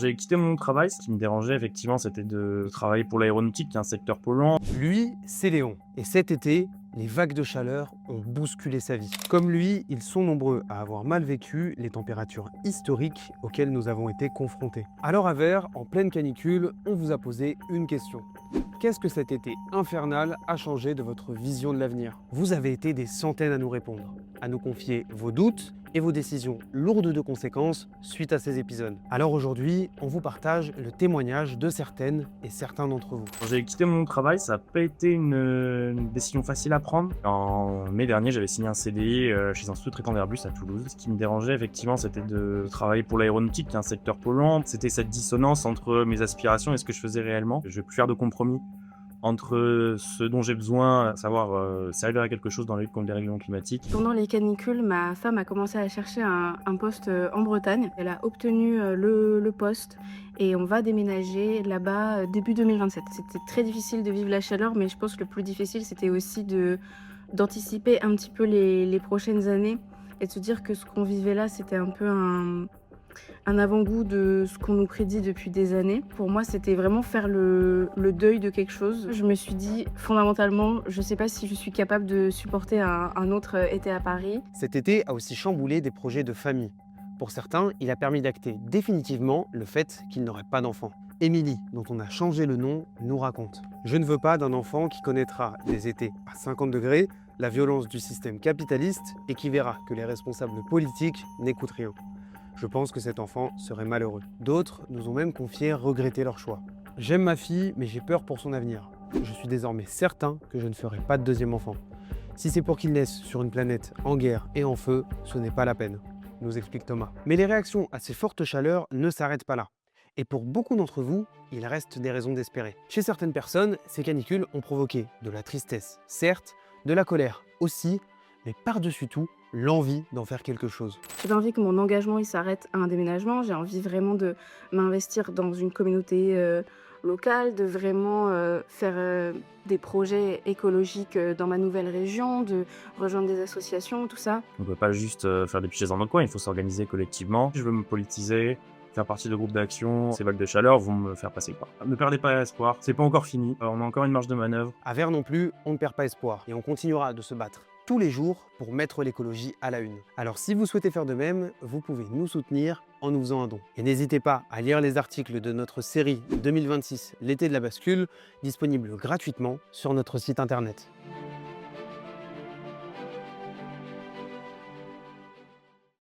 J'ai quitté mon travail, ce qui me dérangeait effectivement, c'était de travailler pour l'aéronautique, qui est un secteur polluant. Lui, c'est Léon. Et cet été, les vagues de chaleur ont bousculé sa vie. Comme lui, ils sont nombreux à avoir mal vécu les températures historiques auxquelles nous avons été confrontés. Alors à Vert, en pleine canicule, on vous a posé une question. Qu'est-ce que cet été infernal a changé de votre vision de l'avenir? Vous avez été des centaines à nous répondre, à nous confier vos doutes et vos décisions lourdes de conséquences suite à ces épisodes. Alors aujourd'hui, on vous partage le témoignage de certaines et certains d'entre vous. Quand j'ai quitté mon travail, ça n'a pas été une décision facile à prendre. En mai dernier, j'avais signé un CDI chez un sous-traitant d'Airbus à Toulouse. Ce qui me dérangeait effectivement, c'était de travailler pour l'aéronautique, qui est un secteur polluant. C'était cette dissonance entre mes aspirations et ce que je faisais réellement. Je ne vais plus faire de compromis entre ce dont j'ai besoin, à savoir servir à quelque chose dans la lutte contre les règlements climatiques. Pendant les canicules, ma femme a commencé à chercher un poste en Bretagne. Elle a obtenu le poste et on va déménager là-bas début 2027. C'était très difficile de vivre la chaleur, mais je pense que le plus difficile, c'était aussi d'anticiper un petit peu les prochaines années et de se dire que ce qu'on vivait là, c'était un peu un avant-goût de ce qu'on nous prédit depuis des années. Pour moi, c'était vraiment faire le deuil de quelque chose. Je me suis dit, fondamentalement, je ne sais pas si je suis capable de supporter un autre été à Paris. Cet été a aussi chamboulé des projets de famille. Pour certains, il a permis d'acter définitivement le fait qu'ils n'auraient pas d'enfant. Émilie, dont on a changé le nom, nous raconte: Je ne veux pas d'un enfant qui connaîtra des étés à 50 degrés, la violence du système capitaliste et qui verra que les responsables politiques n'écoutent rien. Je pense que cet enfant serait malheureux. D'autres nous ont même confié regretter leur choix. J'aime ma fille, mais j'ai peur pour son avenir. Je suis désormais certain que je ne ferai pas de deuxième enfant. Si c'est pour qu'il naisse sur une planète en guerre et en feu, ce n'est pas la peine, nous explique Thomas. Mais les réactions à ces fortes chaleurs ne s'arrêtent pas là. Et pour beaucoup d'entre vous, il reste des raisons d'espérer. Chez certaines personnes, ces canicules ont provoqué de la tristesse, certes, de la colère aussi, mais par-dessus tout, l'envie d'en faire quelque chose. J'ai pas envie que mon engagement il s'arrête à un déménagement. J'ai envie vraiment de m'investir dans une communauté locale, de vraiment faire des projets écologiques dans ma nouvelle région, de rejoindre des associations, tout ça. On ne peut pas juste faire des petits gestes dans notre coin, il faut s'organiser collectivement. Je veux me politiser, faire partie de groupes d'action. Ces vagues de chaleur vont me faire passer le pas. Ne perdez pas espoir, c'est pas encore fini. On a encore une marge de manœuvre. À Vert non plus, on ne perd pas espoir et on continuera de se battre tous les jours pour mettre l'écologie à la une. Alors si vous souhaitez faire de même, vous pouvez nous soutenir en nous faisant un don. Et n'hésitez pas à lire les articles de notre série 2026, l'été de la bascule, disponible gratuitement sur notre site internet.